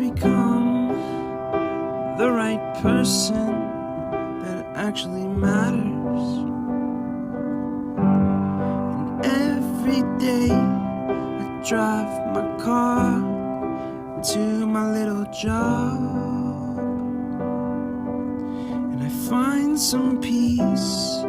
become the right person that actually matters. And every day I drive my car to my little job, and I find some peace